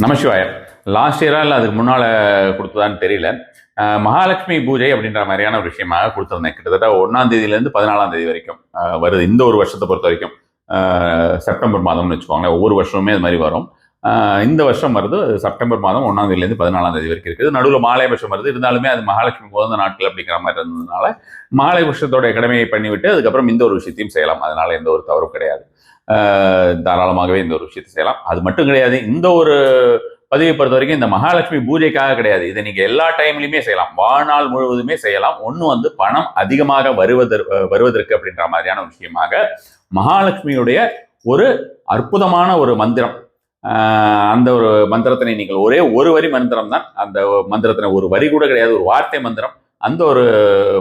நமசிவாய. Last இயரா இல்லை அதுக்கு முன்னால் கொடுத்ததான்னு தெரியல. மகாலட்சுமி பூஜை அப்படின்ற மாதிரியான ஒரு விஷயமாக கொடுத்துருந்தேன். கிட்டத்தட்ட 1ஆம் தேதியிலேருந்து 14ஆம் தேதி வரைக்கும் வருது. இந்த ஒரு வருஷத்தை பொறுத்த வரைக்கும் செப்டம்பர் மாதம்னு வச்சுக்கோங்களேன். ஒவ்வொரு வருஷமுமே அது மாதிரி வரும். இந்த வருஷம் வருது செப்டம்பர் மாதம் 1ஆம் தேதியிலேருந்து 14ஆம் தேதி வரைக்கும் இருக்குது. நடுவில் மாலை வருஷம் வருது. இருந்தாலுமே அது மகாலட்சுமி உகந்த நாட்கள் அப்படிங்கிற மாதிரி இருந்ததுனால மாலை வருஷத்தோடைய கடமையை பண்ணிவிட்டு அதுக்கப்புறம் இந்த ஒரு விஷயத்தையும் செய்யலாம். அதனால எந்த ஒரு தவறும் கிடையாது. தாராளமாகவே இந்த ஒரு விஷயத்தை செய்யலாம். அது மட்டும் கிடையாது, இந்த ஒரு பதிவை பொறுத்த வரைக்கும் இந்த மகாலட்சுமி பூஜைக்காக கிடையாது. இதை நீங்க எல்லா டைம்லையுமே செய்யலாம், வாழ்நாள் முழுவதுமே செய்யலாம். ஒன்று பணம் அதிகமாக வருவதற்கு அப்படின்ற மாதிரியான விஷயமாக மகாலட்சுமியுடைய ஒரு அற்புதமான ஒரு மந்திரம். அந்த ஒரு மந்திரத்தினை நீங்கள் ஒரே ஒரு வரி மந்திரம் தான். அந்த மந்திரத்தினை ஒரு வரி கூட கிடையாது, ஒரு வார்த்தை மந்திரம். அந்த ஒரு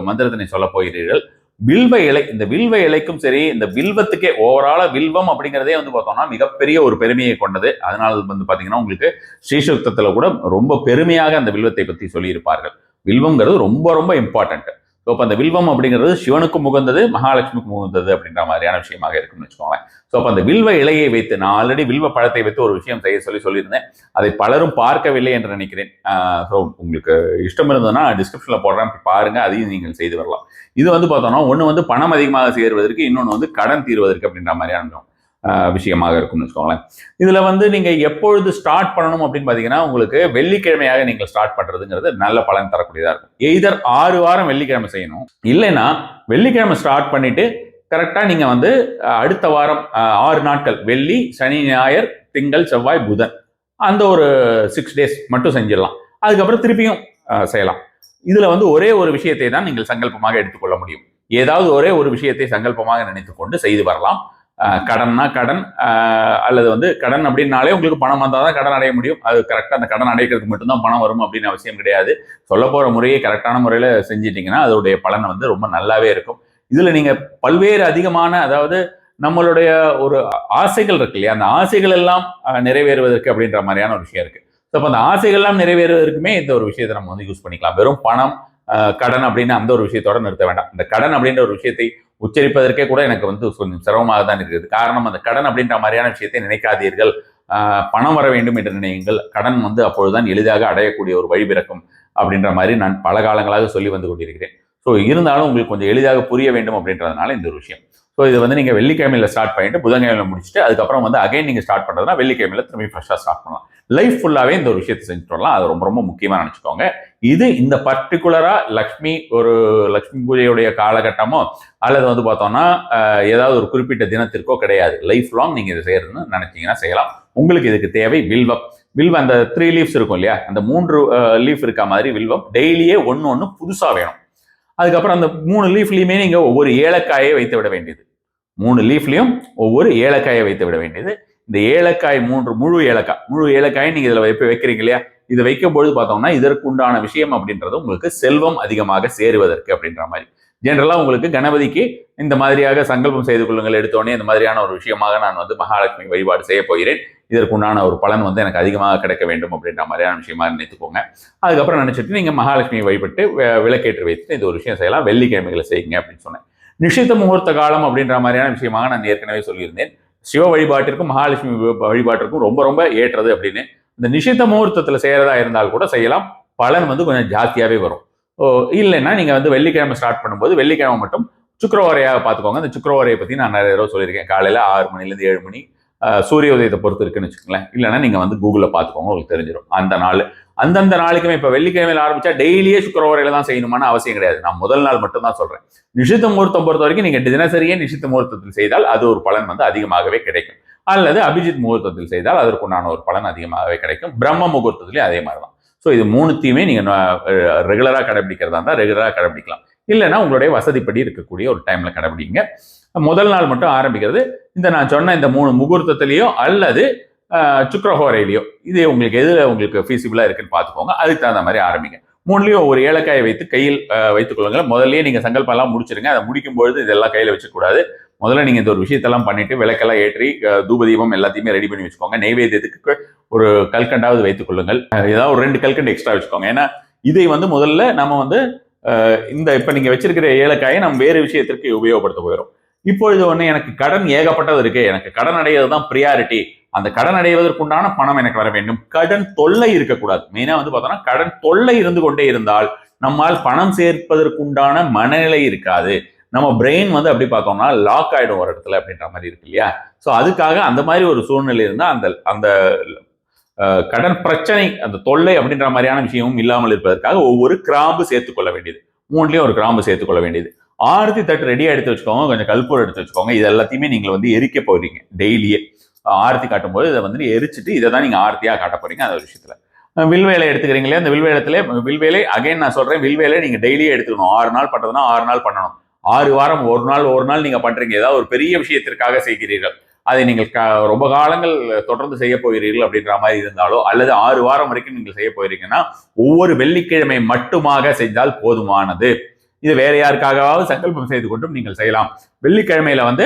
மந்திரத்தினை சொல்ல போகிறீர்கள். வில்வ இலை, இந்த வில்வ இலைக்கும் சரி, இந்த வில்வத்துக்கே ஓவரால வில்வம் அப்படிங்கிறதே பார்த்தோம்னா மிகப்பெரிய ஒரு பெருமையை கொண்டது. அதனால பாத்தீங்கன்னா உங்களுக்கு ஸ்ரீசுக்தத்துல கூட ரொம்ப பெருமையாக அந்த வில்வத்தை பத்தி சொல்லியிருப்பார்கள். வில்வம்ங்கிறது ரொம்ப ரொம்ப இம்பார்ட்டன்ட். ஸோ அப்போ அந்த வில்வம் அப்படிங்கிறது சிவனுக்கும் உகந்தது, மகாலட்சுமிக்கும் உகந்தது அப்படின்ற மாதிரியான விஷயமாக இருக்கும்னு வச்சுக்கோங்களேன். ஸோ அப்போ அந்த வில்வ இலையை வைத்து, நான் ஆல்ரெடி வில்வ பழத்தை வைத்து ஒரு விஷயம் செய்ய சொல்லியிருந்தேன். அதை பலரும் பார்க்கவில்லை என்று நினைக்கிறேன். ஸோ உங்களுக்கு இஷ்டம் இருந்ததுன்னா டிஸ்கிரிப்ஷனில் போடுறேன், பாருங்க, அதையும் நீங்கள் செய்து வரலாம். இது பார்த்தோம்னா ஒன்று பணம் அதிகமாக சேருவதற்கு, இன்னொன்று கடன் தீர்வதற்கு அப்படின்ற மாதிரியான விஷயமாக இருக்கும்னு வச்சுக்கோங்களேன். இதுல நீங்க எப்பொழுது ஸ்டார்ட் பண்ணணும் அப்படின்னு பாத்தீங்கன்னா, உங்களுக்கு வெள்ளிக்கிழமையாக நீங்கள் ஸ்டார்ட் பண்றதுங்கிறது நல்ல பலன் தரக்கூடியதா இருக்கும். எய்தர் 6 வாரம் வெள்ளிக்கிழமை செய்யணும், இல்லைன்னா வெள்ளிக்கிழமை ஸ்டார்ட் பண்ணிட்டு கரெக்டா நீங்க அடுத்த வாரம் 6 நாட்கள், வெள்ளி, சனி, ஞாயிறு, திங்கள், செவ்வாய், புதன், அந்த ஒரு 6 டேஸ் மட்டும் செஞ்சிடலாம். அதுக்கப்புறம் திருப்பியும் செய்யலாம். இதுல ஒரே ஒரு விஷயத்தை தான் நீங்கள் சங்கல்பமாக எடுத்துக்கொள்ள முடியும். ஏதாவது ஒரே ஒரு விஷயத்தை சங்கல்பமாக நினைத்துக் கொண்டு செய்து வரலாம். கடன்னா கடன், அல்லது கடன் அப்படின்னாலே உங்களுக்கு பணம் வந்தால் தான் கடன் அடைய முடியும். அது கரெக்டாக அந்த கடன் அடைக்கிறதுக்கு மட்டும்தான் பணம் வரும் அப்படின்னு அவசியம் கிடையாது. சொல்ல போகிற முறையை கரெக்டான முறையில் செஞ்சிட்டிங்கன்னா அதோடைய பலன் ரொம்ப நல்லாவே இருக்கும். இதில் நீங்கள் பல்வேறு அதிகமான, அதாவது நம்மளுடைய ஒரு ஆசைகள் இருக்கு இல்லையா, அந்த ஆசைகள் எல்லாம் நிறைவேறுவதற்கு அப்படின்ற மாதிரியான ஒரு விஷயம் இருக்குது. ஸோ அப்போ அந்த ஆசைகள் எல்லாம் நிறைவேறுவதற்குமே இந்த ஒரு விஷயத்தை நம்ம யூஸ் பண்ணிக்கலாம். வெறும் பணம், கடன் அப்படின்னு அந்த ஒரு விஷயத்தோட நிறுத்த வேண்டாம். இந்த கடன் அப்படின்ற ஒரு விஷயத்தை உச்சரிப்பதற்கே கூட எனக்கு கொஞ்சம் சிரமமாக தான் இருக்குது. காரணம், அந்த கடன் அப்படின்ற மாதிரியான விஷயத்தை நினைக்காதீர்கள். பணம் வர வேண்டும் என்று நினையுங்கள். கடன் அப்பொழுதுதான் எளிதாக அடையக்கூடிய ஒரு வழி பிறக்கும் அப்படின்ற மாதிரி நான் பல காலங்களாக சொல்லி வந்து கொண்டிருக்கிறேன். ஸோ இருந்தாலும் உங்களுக்கு கொஞ்சம் எளிதாக புரிய வேண்டும் அப்படின்றதுனால இந்த ஒரு விஷயம். ஸோ இது நீங்கள் வெள்ளிக்கிழமையில ஸ்டார்ட் பண்ணிட்டு புதன்கிழமையில முடிச்சுட்டு அதுக்கப்புறம் அகைன் நீங்கள் ஸ்டார்ட் பண்ணுறதுனா வெள்ளிக்கிழமையில திரும்பி ஃப்ரெஷ்ஷாக ஸ்டார்ட் பண்ணலாம். லைஃப் ஃபுல்லாகவே இந்த ஒரு விஷயத்தை செஞ்சுட்டு வரலாம். அது ரொம்ப ரொம்ப முக்கியமாக நினச்சிக்கோங்க. இது இந்த பர்டிகுலரா லக்ஷ்மி பூஜையுடைய காலகட்டமோ அல்லது பார்த்தோம்னா ஏதாவது ஒரு குறிப்பிட்ட தினத்திற்கோ கிடையாது. லைஃப் லாங் நீங்க இதை செய்யறதுன்னு நினைச்சீங்கன்னா செய்யலாம். உங்களுக்கு இதுக்கு தேவை வில்வம். அந்த 3 லீவ்ஸ் இருக்கும் இல்லையா, அந்த 3 லீஃப் இருக்க மாதிரி வில்வம் டெய்லியே ஒன்று புதுசா வேணும். அதுக்கப்புறம் அந்த 3 லீஃப்லயுமே நீங்க ஒவ்வொரு ஏலக்காயை வைத்து விட வேண்டியது. 3 லீஃப்லயும் ஒவ்வொரு ஏலக்காயை வைத்து விட வேண்டியது. இந்த ஏலக்காய் 3 முழு ஏலக்காயை நீங்க இதுல வைக்கிறீங்க இல்லையா, இதை வைக்கும்பொழுது பார்த்தோம்னா இதற்கு உண்டான விஷயம் அப்படின்றது உங்களுக்கு செல்வம் அதிகமாக சேருவதற்கு அப்படின்ற மாதிரி. ஜென்ரலா உங்களுக்கு கணபதிக்கு இந்த மாதிரியாக சங்கல்பம் செய்து கொள்ளுங்கள் எடுத்தோடனே இந்த மாதிரியான ஒரு விஷயமாக நான் மகாலட்சுமி வழிபாடு செய்ய போகிறேன், இதற்கு உண்டான ஒரு பலன் எனக்கு அதிகமாக கிடைக்க வேண்டும் அப்படின்ற மாதிரியான விஷயமா நினைத்துக்கோங்க. அதுக்கப்புறம் நினைச்சிட்டு நீங்க மகாலட்சுமியை வழிபட்டு விளக்கேற்றி வைத்து இந்த ஒரு விஷயம் செய்யலாம். வெள்ளிக்கிழமைகளை செய்யுங்க அப்படின்னு சொன்னேன். நிஷித்த முகூர்த்த காலம் அப்படின்ற மாதிரியான விஷயமாக நான் ஏற்கனவே சொல்லியிருந்தேன். சிவ வழிபாட்டிற்கும் மகாலட்சுமி வழிபாட்டிற்கும் ரொம்ப ரொம்ப ஏற்றது அப்படின்னு. இந்த நிஷித்த முகூர்த்தத்தில் செய்யறதா இருந்தால் கூட செய்யலாம். பலன் கொஞ்சம் ஜாஸ்தியாகவே வரும். இல்லைன்னா நீங்க வெள்ளிக்கிழமை ஸ்டார்ட் பண்ணும்போது வெள்ளிக்கிழமை மட்டும் சுக்கரவாரையாக பார்த்துக்கோங்க. அந்த சுக்கரவாரையை பற்றி நான் நிறைய தடவை சொல்லியிருக்கேன். காலையில் 6 மணிலேருந்து 7 மணி சூரிய உதயத்தை பொறுத்து இருக்குன்னு வச்சுக்கோங்களேன். இல்லைன்னா நீங்க கூகுளில் பார்த்துக்கோங்க, உங்களுக்கு தெரிஞ்சிடும். அந்த நாள் அந்தந்த நாளைக்குமே இப்போ வெள்ளிக்கிழமையில் ஆரம்பிச்சா டெய்லியே சுக்கரவாரையில தான் செய்யணுமான அவசியம் கிடையாது. நான் முதல் நாள் மட்டும் தான் சொல்றேன். நிஷித்த முகூர்த்தம் பொறுத்த வரைக்கும் நீங்க தினசரியே நிஷித்த முகூர்த்தத்தில் செய்தால் அது ஒரு பலன் அதிகமாகவே கிடைக்கும். அல்லது அபிஜித் முகூர்த்தத்தில் செய்தால் அதற்குண்டான ஒரு பலன் அதிகமாகவே கிடைக்கும். பிரம்ம முகூர்த்தத்திலேயே அதே மாதிரி தான். ஸோ இது 3த்தையுமே நீங்க ரெகுலராக கடைபிடிக்கிறதா இருந்தால் ரெகுலராக கடைபிடிக்கலாம். இல்லைன்னா உங்களுடைய வசதிப்படி இருக்கக்கூடிய ஒரு டைம்ல கடைபிடிங்க. முதல் நாள் மட்டும் ஆரம்பிக்கிறது இந்த நான் சொன்ன இந்த 3 முகூர்த்தத்திலேயோ அல்லது சுக்கரஹோரையிலையோ, இது உங்களுக்கு எதுல உங்களுக்கு ஃபீஸிபிளா இருக்குன்னு பார்த்துக்கோங்க. அதுக்கு தகுந்த மாதிரி ஆரம்பிங்க. 3லையும் ஒரு ஏலக்காயை வைத்து கையில் வைத்துக் கொள்ளுங்கள். முதல்லயே நீங்க சங்கல்பம் எல்லாம் முடிச்சிருங்க. அதை முடிக்கும்பொழுது இதெல்லாம் கையில வச்சுக்கூடாது. முதல்ல நீங்க இந்த ஒரு விஷயத்தெல்லாம் பண்ணிட்டு விளக்கெல்லாம் ஏற்றி தூப தீபம் எல்லாத்தையுமே ரெடி பண்ணி வச்சுக்கோங்க. நெய்வேத்தியத்துக்கு ஒரு கல்கண்டாவது வைத்துக் கொள்ளுங்கள். ஏதாவது ஒரு 2 கல்கண்டு எக்ஸ்ட்ரா வச்சுக்கோங்க. ஏன்னா இதை முதல்ல நம்ம இந்த இப்ப நீங்க வச்சிருக்கிற ஏலக்காயை நம்ம வேறு விஷயத்திற்கு உபயோகப்படுத்த போயிடும். இப்பொழுது எனக்கு கடன் ஏகப்பட்டது இருக்கு, எனக்கு கடன் அடைகிறது தான் ப்ரியாரிட்டி அந்த கடன் அடைவதற்குண்டான பணம் எனக்கு வர வேண்டும். கடன் தொல்லை இருக்கக்கூடாது. மெயினா வந்து பார்த்தோம்னா கடன் தொல்லை இருந்து கொண்டே இருந்தால் நம்மால் பணம் சேர்ப்பதற்குண்டான மனநிலை இருக்காது. நம்ம பிரெயின் வந்து அப்படி பார்த்தோம்னா லாக் ஆயிடும் ஒரு இடத்துல அப்படின்ற மாதிரி இருக்கு இல்லையா? ஸோ அதுக்காக அந்த மாதிரி ஒரு சூழ்நிலை இருந்தால் அந்த அந்த கடன் பிரச்சனை, அந்த தொல்லை அப்படின்ற மாதிரியான விஷயமும் இல்லாமல் இருப்பதற்காக ஒவ்வொரு கிராம்பு சேர்த்துக்கொள்ள வேண்டியது. 3லயும் ஒரு கிராம்பு சேர்த்துக்கொள்ள வேண்டியது. ஆரத்தி தட்டு ரெடியா எடுத்து வச்சுக்கோங்க. கொஞ்சம் கல்பூரம் எடுத்து வச்சுக்கோங்க. இது எல்லாத்தையுமே நீங்கள் வந்து எரிக்க போறீங்க டெய்லியே. ஆரத்தி காட்டும் போது இதை வந்து எரிச்சிட்டு இதை தான் நீங்க ஆரத்தியா காட்ட போறீங்க. அந்த விஷயத்துல வில்வேலை எடுத்துக்கிறீங்களே, அந்த வில்வேலை அகைன் நான் சொல்றேன், வில்வேலை நீங்க டெய்லியே எடுத்துக்கணும். 6 நாள் பண்றதுன்னா 6 நாள் பண்ணணும். 6 வாரம் ஒரு நாள் நீங்க பண்றீங்க. ஏதாவது ஒரு பெரிய விஷயத்திற்காக செய்கிறீர்கள், அதை நீங்கள் ரொம்ப காலங்கள் தொடர்ந்து செய்ய போகிறீர்கள் அப்படின்ற மாதிரி இருந்தாலோ, அல்லது 6 வாரம் வரைக்கும் நீங்கள் செய்ய போயிருக்கீங்கன்னா ஒவ்வொரு வெள்ளிக்கிழமை மட்டுமாக செஞ்சால் போதுமானது. இது வேற யாருக்காகவாவது சங்கல்பம் செய்து கொண்டும் நீங்கள் செய்யலாம். வெள்ளிக்கிழமையில வந்து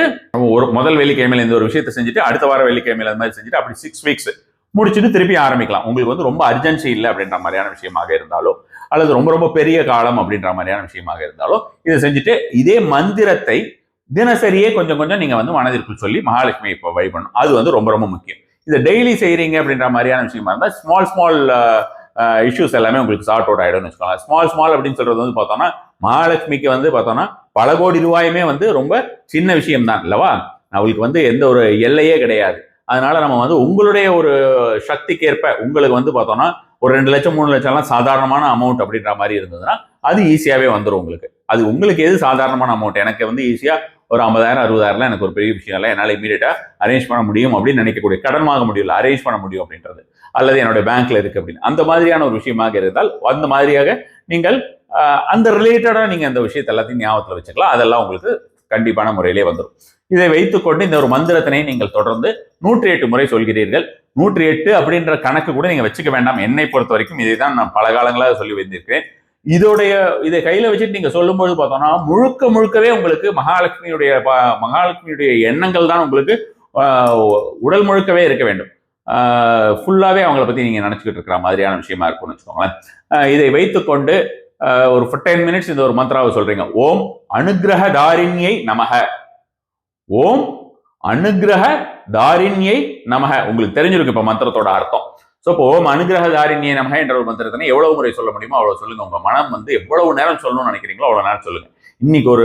ஒரு முதல் வெள்ளிக்கிழமையில இந்த ஒரு விஷயத்தை செஞ்சுட்டு அடுத்த வார வெள்ளிக்கிழமையில அந்த மாதிரி செஞ்சுட்டு அப்படி 6 வீக்ஸ் முடிச்சுட்டு திருப்பி ஆரம்பிக்கலாம். உங்களுக்கு வந்து ரொம்ப அர்ஜென்சி இல்லை அப்படின்ற மாதிரியான விஷயமாக இருந்தாலோ, அல்லது ரொம்ப ரொம்ப பெரிய காலம் அப்படின்ற மாதிரியான விஷயமாக இருந்தாலோ இதை செஞ்சுட்டு இதே மந்திரத்தை தினசரியே கொஞ்சம் கொஞ்சம் நீங்க வந்து மனதிற்குள் சொல்லி மகாலட்சுமி இப்போ வைபணும். அது வந்து ரொம்ப ரொம்ப முக்கியம். இதை டெய்லி செய்யறீங்க அப்படின்ற மாதிரியான விஷயமா இருந்தால் ஸ்மால் இஷ்யூஸ் எல்லாமே உங்களுக்கு சார்ட் அவுட் ஆயிடும்னு வச்சுக்கோங்க. ஸ்மால் அப்படின்னு சொல்றது வந்து பார்த்தோம்னா மகாலட்சுமிக்கு வந்து பார்த்தோம்னா பல கோடி ரூபாயுமே வந்து ரொம்ப சின்ன விஷயம் தான் இல்லவா? அவளுக்கு வந்து எந்த ஒரு எல்லையே கிடையாது. அதனால நம்ம வந்து உங்களுடைய ஒரு சக்திக்கேற்ப உங்களுக்கு வந்து பார்த்தோம்னா ஒரு 2 லட்சம் 3 லட்சம்லாம் சாதாரணமான அமௌண்ட் அப்படின்ற மாதிரி இருந்ததுன்னா அது ஈஸியாவே வந்துடும் உங்களுக்கு. அது உங்களுக்கு எது சாதாரணமான அமௌண்ட்? எனக்கு வந்து ஈஸியா ஒரு 50,000 60,000 எனக்கு ஒரு பெரிய விஷயம் இல்லை, என்னால் இமீடியட்டா அரேஞ்ச் பண்ண முடியும் அப்படின்னு நினைக்கக்கூடிய, கடன் வாங்க முடியல அரேஞ்ச் பண்ண முடியும் அப்படின்றது, அல்லது என்னோட பேங்க்ல இருக்கு அப்படின்னு அந்த மாதிரியான ஒரு விஷயமாக இருந்தால் அந்த மாதிரியாக நீங்கள் அந்த ரிலேட்டடா நீங்க அந்த விஷயத்தை எல்லாத்தையும் ஞாபகத்தில் வச்சுக்கலாம். அதெல்லாம் உங்களுக்கு கண்டிப்பான முறையிலே வந்துடும். இதை வைத்துக்கொண்டு இந்த ஒரு மந்திரத்தினை நீங்கள் தொடர்ந்து 108 முறை சொல்கிறீர்கள். 108 அப்படின்ற கணக்கு கூட நீங்க வச்சுக்க வேண்டாம். என்னை பொறுத்த வரைக்கும் இதை தான் நான் பல காலங்களாக சொல்லி வந்திருக்கிறேன். இதை கையில வச்சுட்டு நீங்க சொல்லும்போது பார்த்தோம்னா முழுக்கவே உங்களுக்கு மகாலட்சுமியுடைய எண்ணங்கள் தான் உங்களுக்கு உடல் முழுக்கவே இருக்க வேண்டும். ஃபுல்லாவே அவங்கள பத்தி நீங்க நினைச்சுக்கிட்டு இருக்கிற மாதிரியான விஷயமா இருக்கும்னு வச்சுக்கோங்களேன். இதை வைத்துக்கொண்டு ஒரு 10 மினிட்ஸ் இந்த ஒரு மந்திராவை சொல்றீங்க. ஓம் அனுகிரக தாரிண்யை நமக, ஓம் அனுகிரக தாரிண்யை நமக. உங்களுக்கு தெரிஞ்சிருக்கு இப்ப மந்திரத்தோட அர்த்தம். ஸோ இப்போ ஓம் அனுகிரக தாரிண்யை நமக என்ற ஒரு மந்திரத்தினை எவ்வளவு முறை சொல்ல முடியுமோ அவ்வளவு சொல்லுங்க. உங்க மனம் வந்து எவ்வளவு நேரம் சொல்லணும்னு நினைக்கிறீங்களோ அவ்வளவு நேரம் சொல்லுங்க. இன்னைக்கு ஒரு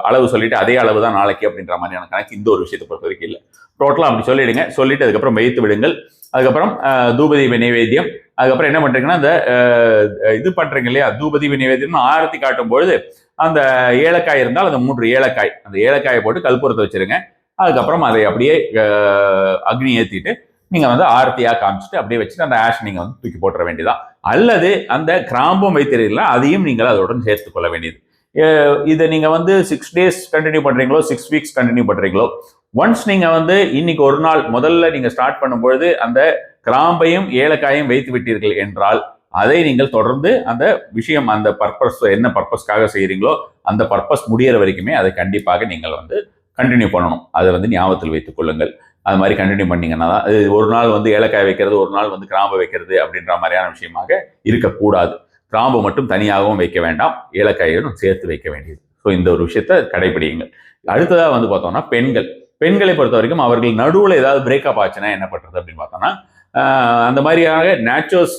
அளவு சொல்லிட்டு அதே அளவு தான் நாளைக்கு அப்படின்ற மாதிரியான கணக்கு இந்த ஒரு விஷயத்தை பொறுத்த வரைக்கும் இல்லை. டோட்டலா அப்படி சொல்லிடுங்க. சொல்லிட்டு அதுக்கப்புறம் வைத்து விடுங்கள். அதுக்கப்புறம் தூபதீப நிவேத்தியம். அதுக்கப்புறம் என்ன பண்றீங்கன்னா இந்த இது பண்றீங்க இல்லையா, தூபதீப நிவேத்தியம் ஆரத்தி காட்டும் பொழுது அந்த ஏலக்காய் இருந்தால் அந்த 3 ஏலக்காய், அந்த ஏலக்காயை போட்டு கல்பூரத்தை வச்சிருங்க. அதுக்கப்புறம் அதை அப்படியே அக்னி ஏற்றிட்டு நீங்க வந்து ஆரத்தியா காமிச்சிட்டு அப்படியே வச்சுட்டு அந்த ஆஷ் நீங்க வந்து தூக்கி போட்டுற வேண்டியதான். அல்லது அந்த கிராம்பும் வைத்திருக்கீங்களா அதையும் நீங்கள் அதோட சேர்த்துக் கொள்ள வேண்டியது. இதை நீங்க வந்து 6 days கண்டினியூ பண்றீங்களோ 6 weeks கண்டினியூ பண்றீங்களோ, ஒன்ஸ் நீங்க வந்து இன்னைக்கு ஒரு நாள் முதல்ல நீங்க ஸ்டார்ட் பண்ணும்பொழுது அந்த கிராம்பையும் ஏலக்காயும் வைத்து விட்டீர்கள் என்றால் அதை நீங்கள் தொடர்ந்து அந்த விஷயம், அந்த பர்பஸ் என்ன பர்பஸ்க்காக செய்யறீங்களோ அந்த பர்பஸ் முடியற வரைக்குமே அதை கண்டிப்பாக நீங்கள் வந்து கண்டினியூ பண்ணணும். அதை வந்து ஞாபகத்தில் வைத்துக் கொள்ளுங்கள். அது மாதிரி கண்டினியூ பண்ணீங்கன்னா தான் அது ஒரு நாள் வந்து ஏலக்காய் வைக்கிறது, ஒரு நாள் வந்து கிராம்பு வைக்கிறது அப்படின்ற மாதிரியான விஷயமாக இருக்கக்கூடாது. கிராம்பு மட்டும் தனியாகவும் வைக்க வேண்டாம், ஏலக்காயும் சேர்த்து வைக்க வேண்டியது. ஸோ இந்த ஒரு விஷயத்தை கடைபிடியுங்கள். அடுத்ததாக வந்து பார்த்தோம்னா பெண்களை பொறுத்த வரைக்கும் அவர்கள் நடுவில் ஏதாவது பிரேக்கப் ஆச்சுன்னா என்ன பண்றது அப்படின்னு பார்த்தோம்னா அந்த மாதிரியாக நேச்சுரல்ஸ்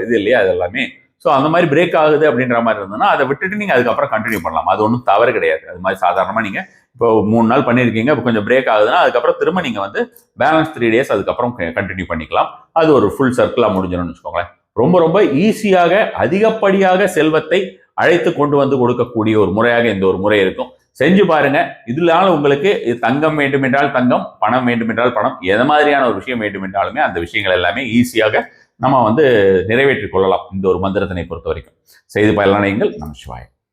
இது இல்லையா அது எல்லாமே. ஸோ அந்த மாதிரி பிரேக் ஆகுது அப்படின்ற மாதிரி இருந்ததுன்னா அதை விட்டுட்டு நீங்கள் அதுக்கப்புறம் கண்டினியூ பண்ணலாம். அது ஒன்றும் தவறு கிடையாது. அது மாதிரி சாதாரணமாக நீங்கள் இப்போ 3 நாள் பண்ணியிருக்கீங்க, இப்போ கொஞ்சம் பிரேக் ஆகுதுன்னா அதுக்கப்புறம் திரும்ப நீங்கள் வந்து பேலன்ஸ் 3 days அதுக்கப்புறம் கண்டினியூ பண்ணிக்கலாம். அது ஒரு ஃபுல் சர்க்கிளாக முடிஞ்சிடும்னு வச்சுக்கோங்களேன். ரொம்ப ரொம்ப ஈஸியாக அதிகப்படியாக செல்வத்தை அழைத்து கொண்டு வந்து கொடுக்கக்கூடிய ஒரு முறையாக இந்த ஒரு முறை இருக்கும். செஞ்சு பாருங்க. இதனால உங்களுக்கு தங்கம் வேண்டும் என்றால் தங்கம், பணம் வேண்டும் என்றால் பணம், எது மாதிரியான ஒரு விஷயம் வேண்டும் என்றாலுமே அந்த விஷயங்கள் எல்லாமே ஈஸியாக நம்ம வந்து நிறைவேற்றிக் கொள்ளலாம் இந்த ஒரு மந்திரத்தினை பொறுத்த வரைக்கும். செய்து பலனடையுங்கள். நமசிவாய.